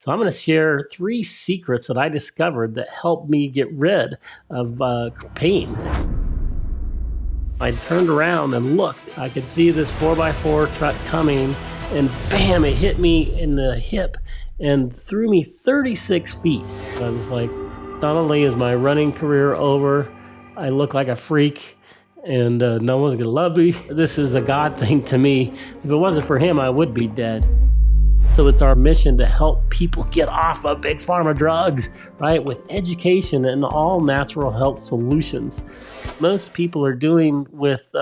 So I'm going to share 3 secrets that I discovered that helped me get rid of pain. I turned around and looked. I could see this 4x4 truck coming, and bam, it hit me in the hip and threw me 36 feet. I was like, not only is my running career over, I look like a freak, and no one's going to love me. This is a God thing to me. If it wasn't for him, I would be dead. So it's our mission to help people get off of big pharma drugs, right? With education and all natural health solutions. Most people are doing with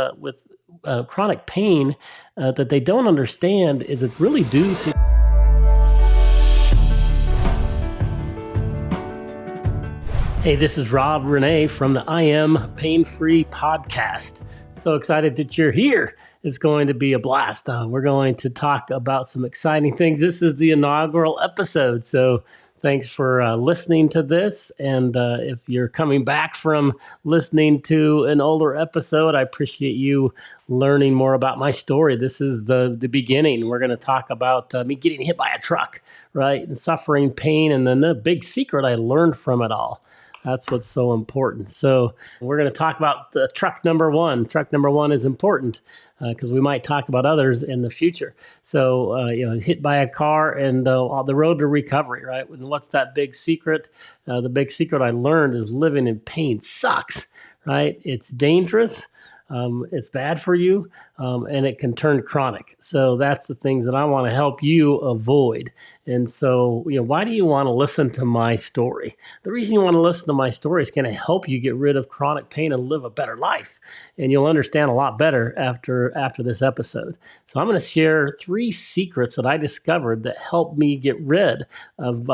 chronic pain that they don't understand is it's really due to. Hey, this is Rob Rene from the I Am Pain-Free podcast. So excited that you're here. It's going to be a blast. We're going to talk about some exciting things. This is the inaugural episode, so thanks for listening to this. And if you're coming back from listening to an older episode, I appreciate you learning more about my story. This is the beginning. We're going to talk about me getting hit by a truck, right, and suffering pain, and then the big secret I learned from it all. That's what's so important. So we're going to talk about the truck number one. Truck number one is important because we might talk about others in the future. So, hit by a car and the road to recovery, right? And what's that big secret? The big secret I learned is living in pain sucks, right? It's dangerous. It's bad for you, and it can turn chronic. So that's the things that I want to help you avoid. And so, why do you want to listen to my story? The reason you want to listen to my story is going to help you get rid of chronic pain and live a better life. And you'll understand a lot better after this episode. So I'm going to share 3 secrets that I discovered that helped me get rid of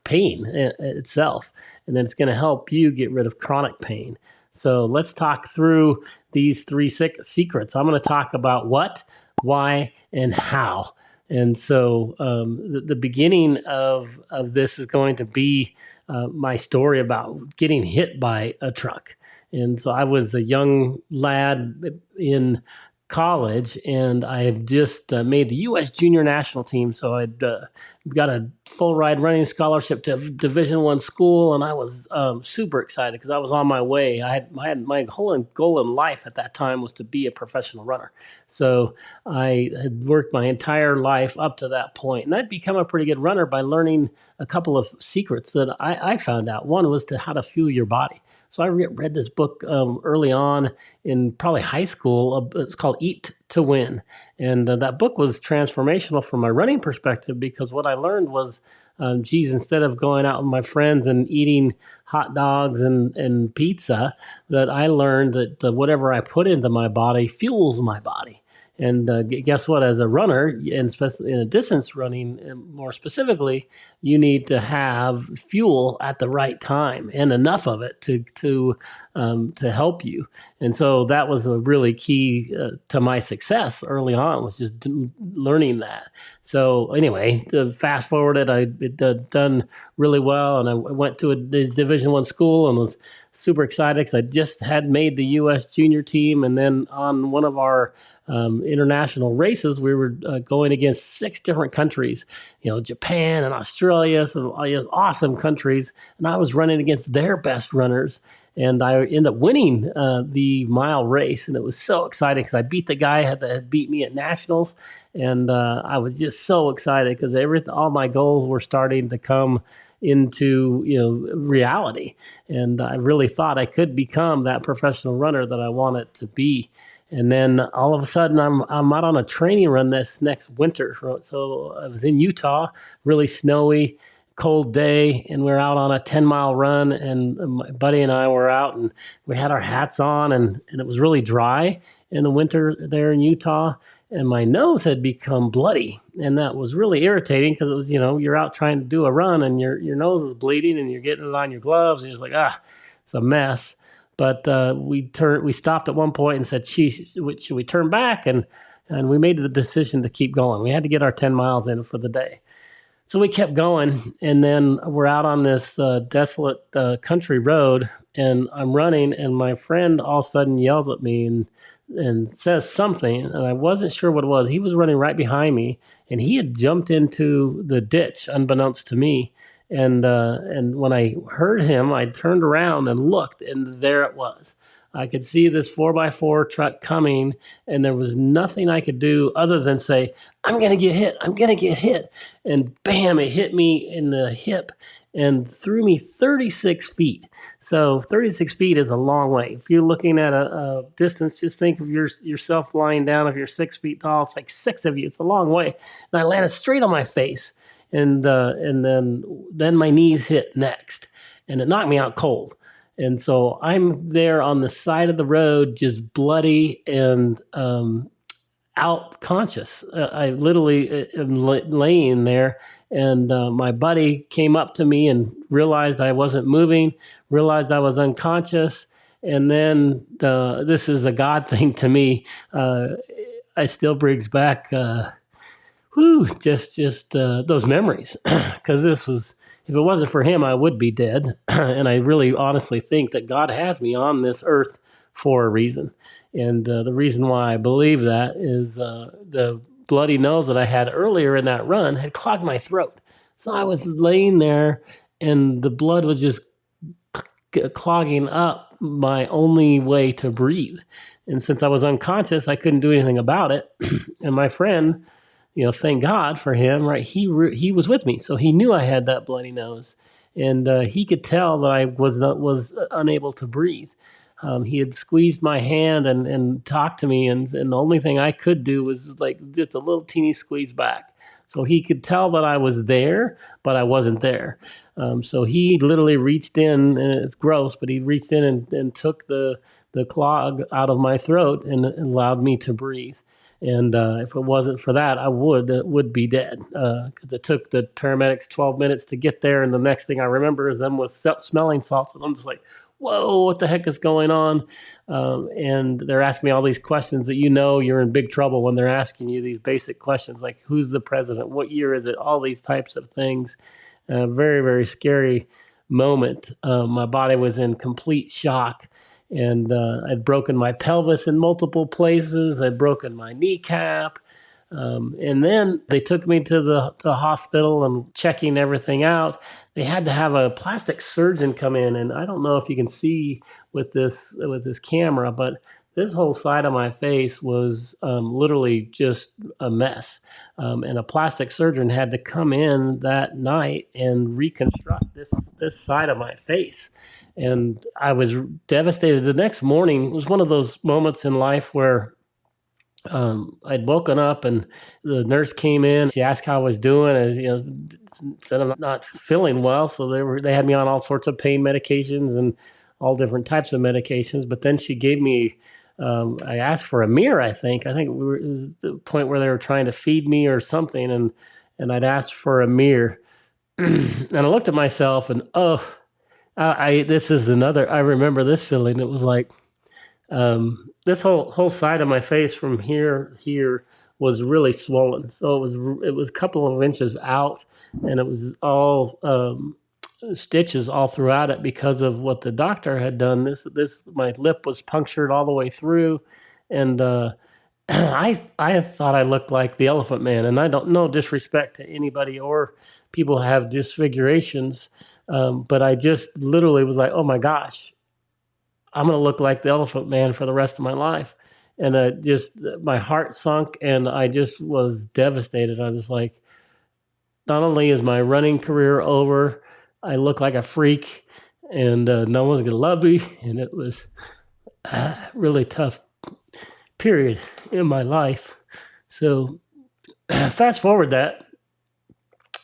pain itself. And then it's going to help you get rid of chronic pain. So let's talk through these 3 secrets. I'm going to talk about what, why, and how. And so the beginning of this is going to be my story about getting hit by a truck. And so I was a young lad in college, and I had just made the U.S. junior national team. So I'd got a full ride running scholarship to Division I school, and I was super excited because I was on my way. I had my whole goal in life at that time was to be a professional runner. So I had worked my entire life up to that point, and I'd become a pretty good runner by learning a couple of secrets that I found out. One was how to fuel your body. So I read this book early on in probably high school. It's called Eat to Win. And that book was transformational from my running perspective because what I learned was, instead of going out with my friends and eating hot dogs and pizza, that I learned that whatever I put into my body fuels my body. And guess what? As a runner, and especially in a distance running, more specifically, you need to have fuel at the right time and enough of it to help you. And so that was a really key to my success early on, was just learning that. So anyway, fast forwarded, I'd done really well, and I went to this Division I school and was super excited because I just had made the U.S. junior team. And then on one of our international races, we were going against 6 different countries, Japan and Australia, some awesome countries. And I was running against their best runners. And I ended up winning the mile race. And it was so exciting because I beat the guy that had beat me at nationals. And I was just so excited because all my goals were starting to come into reality. And I really thought I could become that professional runner that I wanted to be. And then all of a sudden, I'm out on a training run this next winter. So I was in Utah, really snowy, cold day, and we're out on a 10-mile run, and my buddy and I were out, and we had our hats on, and it was really dry in the winter there in Utah, and my nose had become bloody, and that was really irritating because it was, you're out trying to do a run, and your nose is bleeding, and you're getting it on your gloves, and you're just like, it's a mess. But we stopped at one point and said, should we turn back? And we made the decision to keep going. We had to get our 10 miles in for the day. So we kept going, and then we're out on this desolate country road, and I'm running, and my friend all of a sudden yells at me and says something, and I wasn't sure what it was. He was running right behind me, and he had jumped into the ditch unbeknownst to me. And when I heard him, I turned around and looked, and there it was. I could see this 4x4 truck coming, and there was nothing I could do other than say, "I'm going to get hit. I'm going to get hit." And bam, it hit me in the hip and threw me 36 feet. So 36 feet is a long way. If you're looking at a distance, just think of yourself lying down. If you're 6 feet tall, it's like six of you. It's a long way. And I landed straight on my face. And then my knees hit next. And it knocked me out cold. And so I'm there on the side of the road, just bloody and out conscious. I literally am laying there, and my buddy came up to me and realized I wasn't moving, realized I was unconscious. And then this is a God thing to me. I still brings back just those memories, because this was, if it wasn't for him, I would be dead. And I really honestly think that God has me on this earth for a reason. And the reason why I believe that is the bloody nose that I had earlier in that run had clogged my throat. So I was laying there, and the blood was just clogging up my only way to breathe. And since I was unconscious, I couldn't do anything about it. And my friend, thank God for him, right? He was with me, so he knew I had that bloody nose, and he could tell that I was unable to breathe. He had squeezed my hand and talked to me, and the only thing I could do was like just a little teeny squeeze back. So he could tell that I was there, but I wasn't there. So he literally reached in, and it's gross, but he reached in and took the clog out of my throat and allowed me to breathe. And if it wasn't for that, I would be dead, because it took the paramedics 12 minutes to get there. And the next thing I remember is them with smelling salts. And I'm just like, whoa, what the heck is going on? And they're asking me all these questions that you're in big trouble when they're asking you these basic questions, like who's the president? What year is it? All these types of things. Very, very scary moment. My body was in complete shock. And I'd broken my pelvis in multiple places. I'd broken my kneecap. And then they took me to the hospital and checking everything out. They had to have a plastic surgeon come in. And I don't know if you can see with this camera, but this whole side of my face was literally just a mess. And a plastic surgeon had to come in that night and reconstruct this side of my face. And I was devastated. The next morning was one of those moments in life where I'd woken up and the nurse came in. She asked how I was doing. Said I'm not feeling well. So they had me on all sorts of pain medications and all different types of medications. But then she gave me, I asked for a mirror. I think it was the point where they were trying to feed me or something, and I'd asked for a mirror, and I looked at myself and this is another. I remember this feeling. It was like this whole side of my face from here was really swollen. So it was a couple of inches out, and it was all stitches all throughout it because of what the doctor had done. This my lip was punctured all the way through, and I thought I looked like the Elephant Man, and I don't no disrespect to anybody or people who have disfigurations. But I just literally was like, oh my gosh, I'm going to look like the Elephant Man for the rest of my life. And my heart sunk, and I just was devastated. I was like, not only is my running career over, I look like a freak, and no one's going to love me. And it was a really tough period in my life. So fast forward that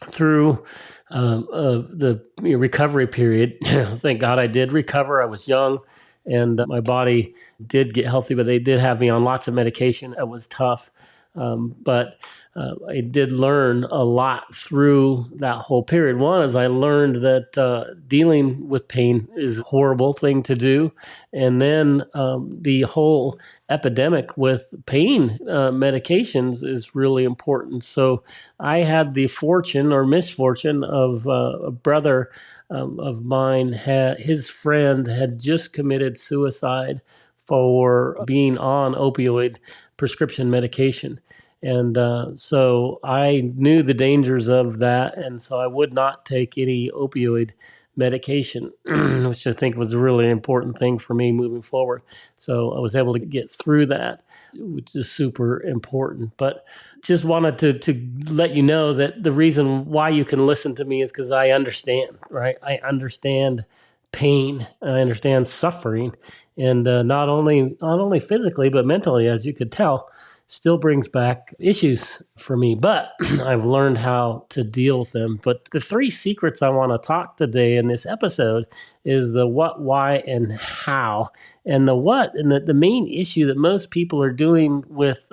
through the recovery period. Thank God I did recover. I was young, and my body did get healthy, but they did have me on lots of medication. It was tough. But I did learn a lot through that whole period. One is I learned that dealing with pain is a horrible thing to do. And then the whole epidemic with pain medications is really important. So I had the fortune or misfortune of a brother of mine, his friend had just committed suicide for being on opioid prescription medication. And so I knew the dangers of that. And so I would not take any opioid medication, which I think was a really important thing for me moving forward. So I was able to get through that, which is super important. But just wanted to let you know that the reason why you can listen to me is because I understand, right? I understand pain. I understand suffering. And not only physically, but mentally, as you could tell, still brings back issues for me, but I've learned how to deal with them. But the three secrets I want to talk today in this episode is the what, why, and how. And the what, and the main issue that most people are doing with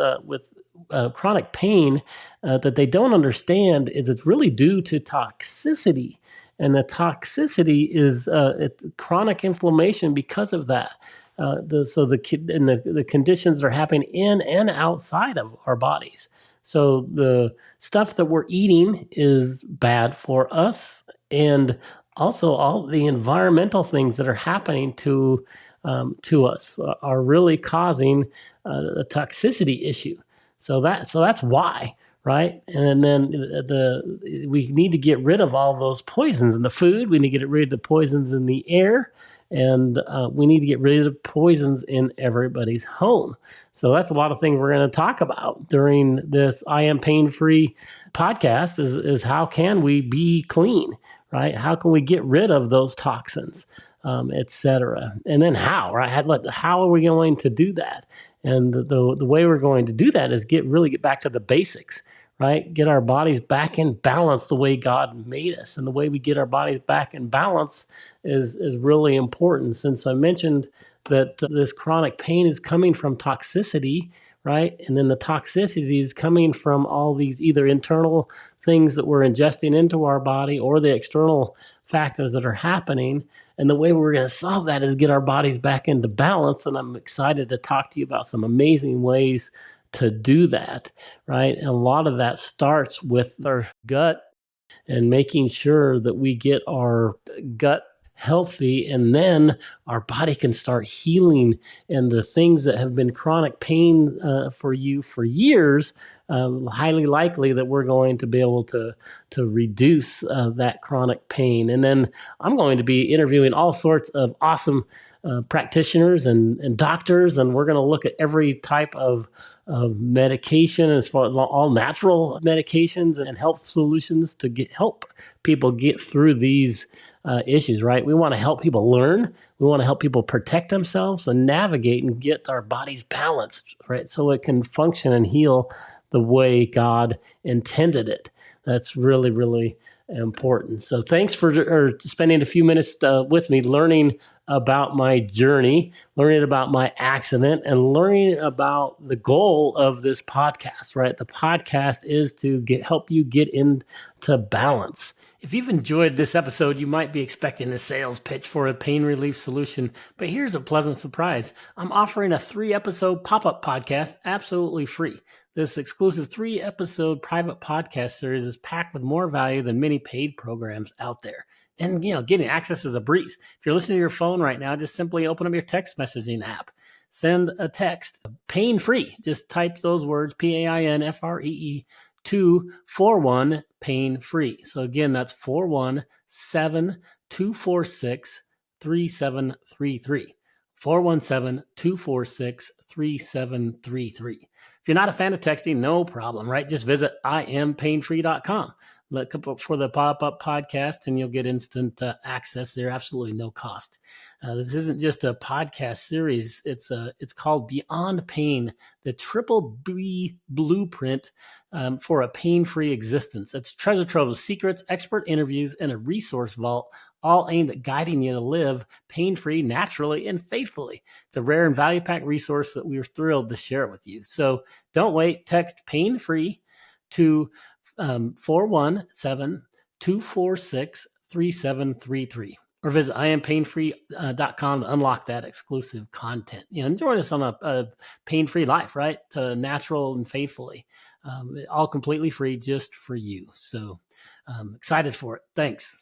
chronic pain that they don't understand is it's really due to toxicity. And the toxicity is chronic inflammation because of that. The conditions that are happening in and outside of our bodies. So the stuff that we're eating is bad for us, and also all the environmental things that are happening to us are really causing a toxicity issue. So that's why, right? And then we need to get rid of all those poisons in the food. We need to get rid of the poisons in the air, and we need to get rid of poisons in everybody's home. So that's a lot of things we're going to talk about during this I Am Pain Free podcast is how can we be clean, right? How can we get rid of those toxins, et cetera? And then how, right? How are we going to do that? And the way we're going to do that is get back to the basics, right? Get our bodies back in balance the way God made us. And the way we get our bodies back in balance is really important. Since I mentioned that this chronic pain is coming from toxicity, right? And then the toxicity is coming from all these either internal things that we're ingesting into our body or the external factors that are happening. And the way we're going to solve that is get our bodies back into balance. And I'm excited to talk to you about some amazing ways to do that, right? And a lot of that starts with our gut and making sure that we get our gut healthy, and then our body can start healing. And the things that have been chronic pain for you for years, highly likely that we're going to be able to reduce that chronic pain. And then I'm going to be interviewing all sorts of awesome practitioners and doctors, and we're going to look at every type of medication as far as all natural medications and health solutions to help people get through these issues, right? We want to help people learn. We want to help people protect themselves and navigate and get our bodies balanced, right? So it can function and heal the way God intended it. That's really, really important. So thanks for spending a few minutes with me learning about my journey, learning about my accident, and learning about the goal of this podcast, right? The podcast is to help you get into balance. If you've enjoyed this episode, you might be expecting a sales pitch for a pain relief solution, but here's a pleasant surprise. I'm offering a 3-episode pop-up podcast absolutely free. This exclusive 3-episode private podcast series is packed with more value than many paid programs out there. And, getting access is a breeze. If you're listening to your phone right now, just simply open up your text messaging app. Send a text, pain-free. Just type those words, PAINFREE, to 41 pain free. So again, that's 417-246-3733. 417-246-3733. If you're not a fan of texting, no problem, right? Just visit iampainfree.com. Look for the pop-up podcast and you'll get instant access there. Absolutely no cost. This isn't just a podcast series. It's called Beyond Pain, the Triple B Blueprint for a Pain-Free Existence. It's a treasure trove of secrets, expert interviews, and a resource vault, all aimed at guiding you to live pain-free, naturally, and faithfully. It's a rare and value-packed resource that we are thrilled to share with you. So don't wait. Text pain-free to 417 246 3733, or visit iampainfree.com to unlock that exclusive content. And join us on a pain-free life, right? Natural and faithfully, all completely free just for you. So excited for it. Thanks.